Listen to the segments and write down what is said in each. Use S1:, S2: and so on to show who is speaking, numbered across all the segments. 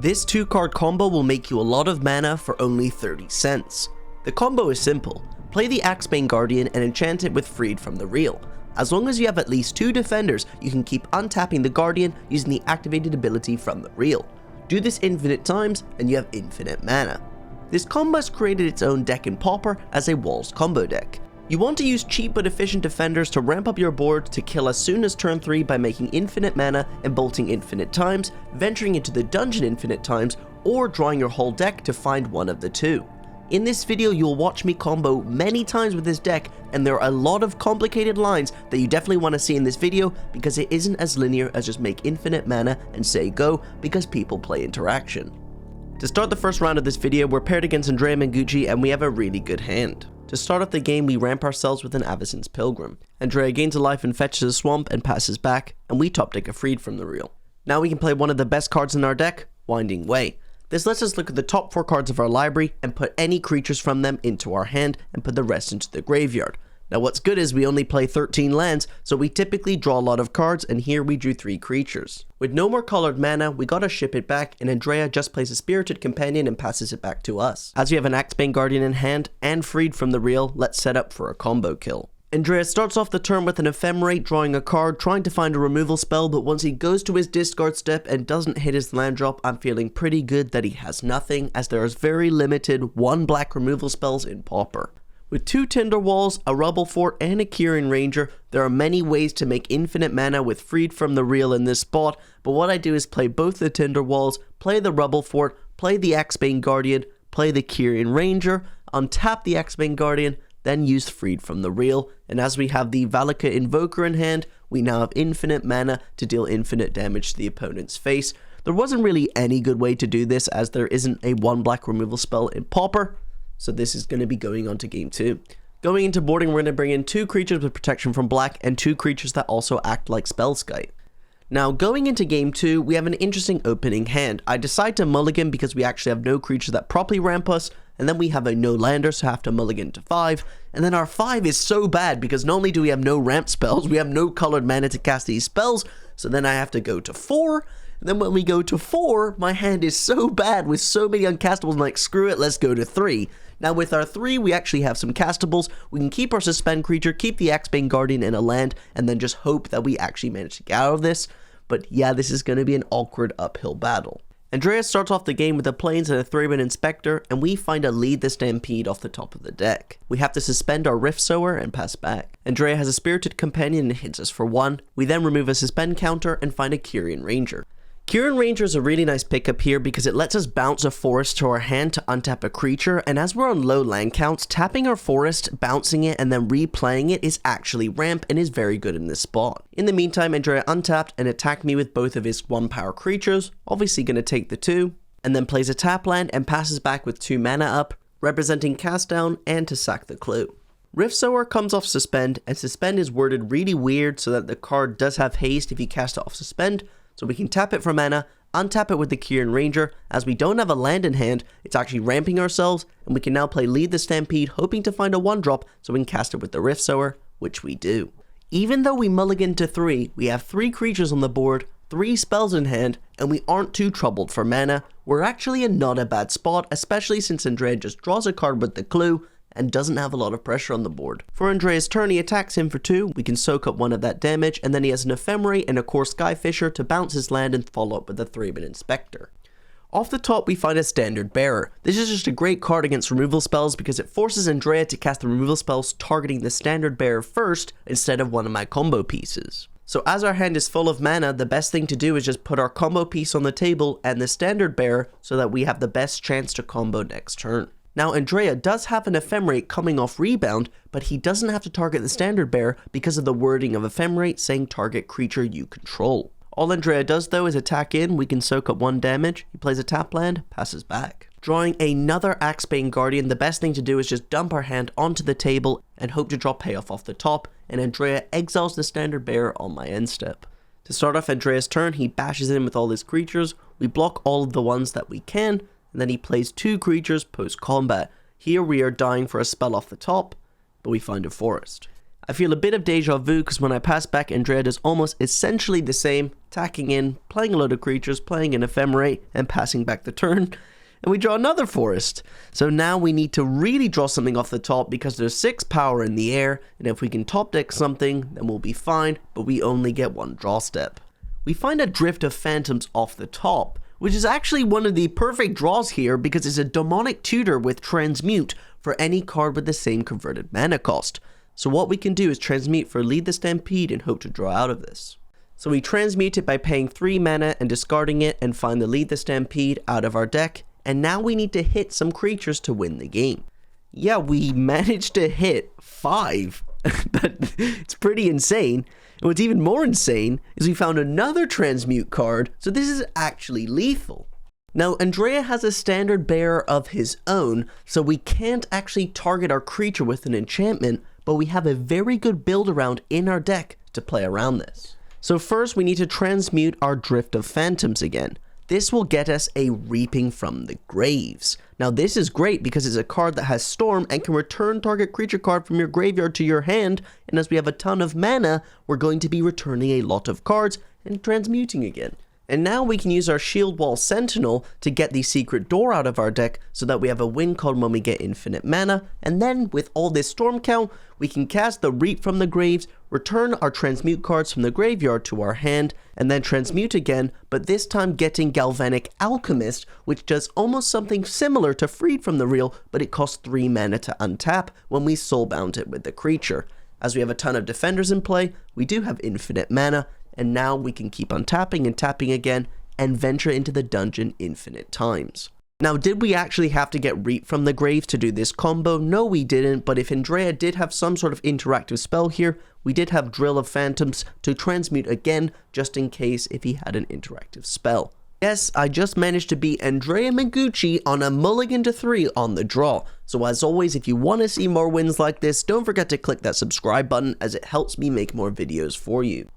S1: This 2-card combo will make you a lot of mana for only 30 cents. The combo is simple. Play the Axebane Guardian and enchant it with Freed from the Real. As long as you have at least 2 defenders, you can keep untapping the Guardian using the activated ability from the Real. Do this infinite times and you have infinite mana. This combo has created its own deck in Pauper as a Walls combo deck. You want to use cheap but efficient defenders to ramp up your board to kill as soon as turn 3 by making infinite mana and bolting infinite times, venturing into the dungeon infinite times, or drawing your whole deck to find one of the two. In this video, you'll watch me combo many times with this deck, and there are a lot of complicated lines that you definitely want to see in this video because it isn't as linear as just make infinite mana and say go, because people play interaction. To start the first round of this video, we're paired against Andrea MTG and we have a really good hand. To start off the game, we ramp ourselves with an Avacyn's Pilgrim. Andrea gains a life and fetches a swamp and passes back, and we top deck a Freed from the Real. Now we can play one of the best cards in our deck, Winding Way. This lets us look at the top 4 cards of our library and put any creatures from them into our hand and put the rest into the graveyard. Now what's good is we only play 13 lands, so we typically draw a lot of cards, and here we drew 3 creatures. With no more colored mana, we gotta ship it back, and Andrea just plays a Spirited Companion and passes it back to us. As we have an Axebane Guardian in hand and Freed from the Real, let's set up for a combo kill. Andrea starts off the turn with an Ephemerate, drawing a card, trying to find a removal spell, but once he goes to his discard step and doesn't hit his land drop, I'm feeling pretty good that he has nothing, as there is very limited 1 black removal spells in Pauper. With 2 Tinder Walls, a Rubble Fort, and a Kieran Ranger, there are many ways to make infinite mana with Freed from the Real in this spot, but what I do is play both the Tinder Walls, play the Rubble Fort, play the Axebane Guardian, play the Kieran Ranger, untap the Axebane Guardian, then use Freed from the Real, and as we have the Valakut Invoker in hand, we now have infinite mana to deal infinite damage to the opponent's face. There wasn't really any good way to do this as there isn't a 1 black removal spell in Pauper, so this is going to be going on to game 2. Going into boarding, we're going to bring in 2 creatures with protection from black and 2 creatures that also act like Spellskite. Now, going into game 2, we have an interesting opening hand. I decide to mulligan because we actually have no creatures that properly ramp us, and then we have a no lander, so have to mulligan to 5, and then our 5 is so bad because not only do we have no ramp spells, we have no colored mana to cast these spells, so then I have to go to 4, and then when we go to 4, my hand is so bad with so many uncastables, I'm like, screw it, let's go to 3. Now with our 3, we actually have some castables. We can keep our Suspend creature, keep the Axebane Guardian in a land, and then just hope that we actually manage to get out of this. But yeah, this is going to be an awkward uphill battle. Andrea starts off the game with a Plains and a 3-man Inspector, and we find a Lead the Stampede off the top of the deck. We have to suspend our Rift Sower and pass back. Andrea has a Spirited Companion and hits us for 1. We then remove a Suspend counter and find a Kieran Ranger. Kieran Ranger is a really nice pickup here because it lets us bounce a forest to our hand to untap a creature, and as we're on low land counts, tapping our forest, bouncing it, and then replaying it is actually ramp and is very good in this spot. In the meantime, Andrea untapped and attacked me with both of his 1-power creatures, obviously going to take the 2, and then plays a tap land and passes back with 2 mana up, representing cast down and to sack the clue. Rift Sower comes off Suspend, and Suspend is worded really weird so that the card does have haste if you cast it off Suspend, so we can tap it for mana, untap it with the Kieran Ranger. As we don't have a land in hand, it's actually ramping ourselves, and we can now play Lead the Stampede, hoping to find a 1-drop so we can cast it with the Rift Sower, which we do. Even though we mulligan to 3, we have 3 creatures on the board, 3 spells in hand, and we aren't too troubled for mana. We're actually in not a bad spot, especially since Andrea just draws a card with the clue, and doesn't have a lot of pressure on the board. For Andrea's turn, he attacks him for 2, we can soak up 1 of that damage, and then he has an Ephemerate and a Core Skyfisher to bounce his land and follow up with a 3-man Inspector. Off the top, we find a Standard Bearer. This is just a great card against removal spells because it forces Andrea to cast the removal spells targeting the Standard Bearer first instead of one of my combo pieces. So as our hand is full of mana, the best thing to do is just put our combo piece on the table and the Standard Bearer so that we have the best chance to combo next turn. Now, Andrea does have an Ephemerate coming off Rebound, but he doesn't have to target the Standard Bearer because of the wording of Ephemerate saying target creature you control. All Andrea does though is attack in, we can soak up 1 damage, he plays a tap land, passes back. Drawing another Axebane Guardian, the best thing to do is just dump our hand onto the table and hope to draw payoff off the top, and Andrea exiles the Standard Bearer on my end step. To start off Andrea's turn, he bashes in with all his creatures, we block all of the ones that we can, and then he plays 2 creatures post-combat. Here we are dying for a spell off the top, but we find a forest. I feel a bit of deja vu because when I pass back, Andrea does almost essentially the same, attacking in, playing a load of creatures, playing an ephemerate, and passing back the turn. And we draw another forest. So now we need to really draw something off the top because there's 6 power in the air, and if we can top deck something, then we'll be fine, but we only get 1 draw step. We find a Drift of Phantoms off the top, which is actually one of the perfect draws here because it's a demonic tutor with Transmute for any card with the same converted mana cost. So what we can do is transmute for Lead the Stampede and hope to draw out of this. So we transmute it by paying 3 mana and discarding it and find the Lead the Stampede out of our deck, and now we need to hit some creatures to win the game. Yeah, we managed to hit 5. It's pretty insane. And what's even more insane is we found another transmute card, so this is actually lethal. Now, Andrea has a standard bearer of his own, so we can't actually target our creature with an enchantment, but we have a very good build around in our deck to play around this. So first we need to transmute our Drift of Phantoms again. This will get us a Reaping from the Graves. Now this is great because it's a card that has Storm and can return target creature card from your graveyard to your hand, and as we have a ton of mana, we're going to be returning a lot of cards and transmuting again. And now we can use our Shield Wall Sentinel to get the Secret Door out of our deck so that we have a win con when we get infinite mana, and then with all this Storm count, we can cast the Reap from the Graves, return our Transmute cards from the graveyard to our hand, and then transmute again, but this time getting Galvanic Alchemist, which does almost something similar to Freed from the Real, but it costs 3 mana to untap when we soulbound it with the creature. As we have a ton of defenders in play, we do have infinite mana, and now we can keep on tapping and tapping again and venture into the dungeon infinite times. Now, did we actually have to get Reap from the Graves to do this combo? No, we didn't, but if Andrea did have some sort of interactive spell here, we did have Drill of Phantoms to transmute again, just in case if he had an interactive spell. Yes, I just managed to beat Andrea Mengucci on a mulligan to 3 on the draw. So as always, if you want to see more wins like this, don't forget to click that subscribe button as it helps me make more videos for you.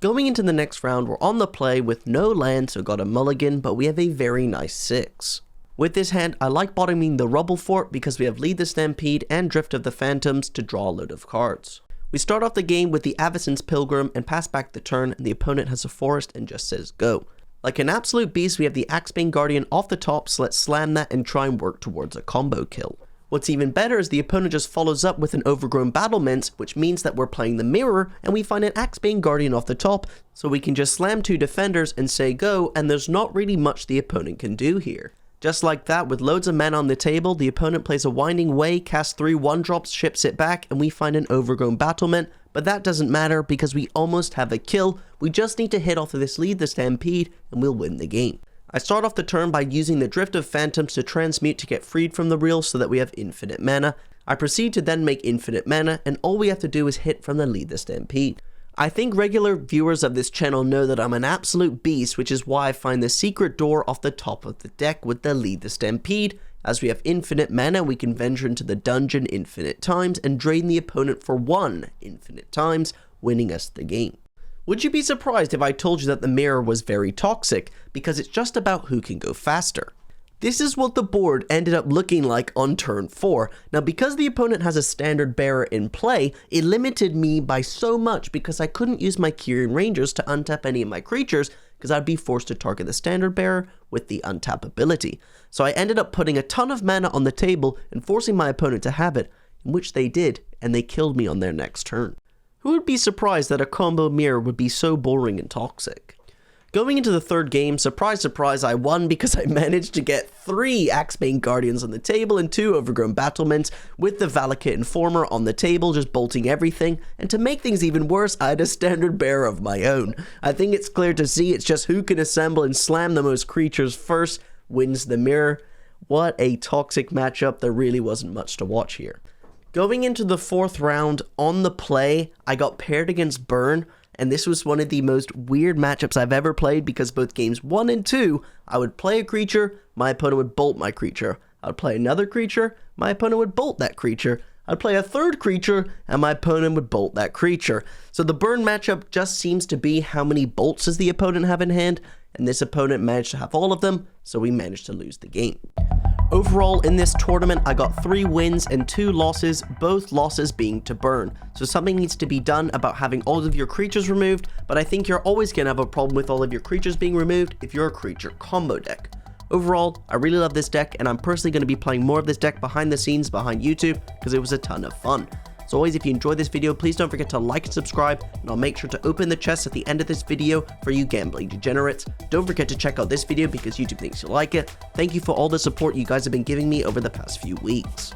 S1: Going into the next round, we're on the play with no land, so got a mulligan, but we have a very nice 6. With this hand, I like bottoming the Rubble Fort because we have Lead the Stampede and Drift of the Phantoms to draw a load of cards. We start off the game with the Avacyn's Pilgrim and pass back the turn, and the opponent has a forest and just says go. Like an absolute beast, we have the Axebane Guardian off the top, so let's slam that and try and work towards a combo kill. What's even better is the opponent just follows up with an Overgrown Battlement, which means that we're playing the mirror, and we find an Axebane Guardian off the top, so we can just slam 2 defenders and say go, and there's not really much the opponent can do here. Just like that, with loads of mana on the table, the opponent plays a Winding Way, casts 3 1-drops, ships it back, and we find an Overgrown Battlement, but that doesn't matter because we almost have a kill. We just need to hit off of this Lead the Stampede, and we'll win the game. I start off the turn by using the Drift of Phantoms to transmute to get freed from the Real so that we have infinite mana. I proceed to then make infinite mana, and all we have to do is hit from the Lead the Stampede. I think regular viewers of this channel know that I'm an absolute beast, which is why I find the Secret Door off the top of the deck with the Lead the Stampede. As we have infinite mana, we can venture into the dungeon infinite times and drain the opponent for 1 infinite times, winning us the game. Would you be surprised if I told you that the mirror was very toxic, because it's just about who can go faster? This is what the board ended up looking like on turn 4. Now, because the opponent has a standard bearer in play, it limited me by so much because I couldn't use my Kyrian Rangers to untap any of my creatures because I'd be forced to target the standard bearer with the untap ability. So I ended up putting a ton of mana on the table and forcing my opponent to have it, in which they did, and they killed me on their next turn. Who would be surprised that a combo mirror would be so boring and toxic? Going into the third game, surprise surprise, I won because I managed to get 3 Axebane Guardians on the table and 2 Overgrown Battlements with the Valakut Informer on the table, just bolting everything, and to make things even worse, I had a standard bearer of my own. I think it's clear to see it's just who can assemble and slam the most creatures first wins the mirror. What a toxic matchup, there really wasn't much to watch here. Going into the 4th round, on the play, I got paired against Burn, and this was one of the most weird matchups I've ever played because both games 1 and 2, I would play a creature, my opponent would bolt my creature. I would play another creature, my opponent would bolt that creature. I'd play a third creature, and my opponent would bolt that creature. So the Burn matchup just seems to be how many bolts does the opponent have in hand, and this opponent managed to have all of them, so we managed to lose the game. Overall, in this tournament, I got 3 wins and 2 losses, both losses being to burn. So something needs to be done about having all of your creatures removed, but I think you're always going to have a problem with all of your creatures being removed if you're a creature combo deck. Overall, I really love this deck, and I'm personally going to be playing more of this deck behind the scenes behind YouTube because it was a ton of fun. As always, if you enjoyed this video, please don't forget to like and subscribe, and I'll make sure to open the chest at the end of this video for you gambling degenerates. Don't forget to check out this video because YouTube thinks you'll like it. Thank you for all the support you guys have been giving me over the past few weeks.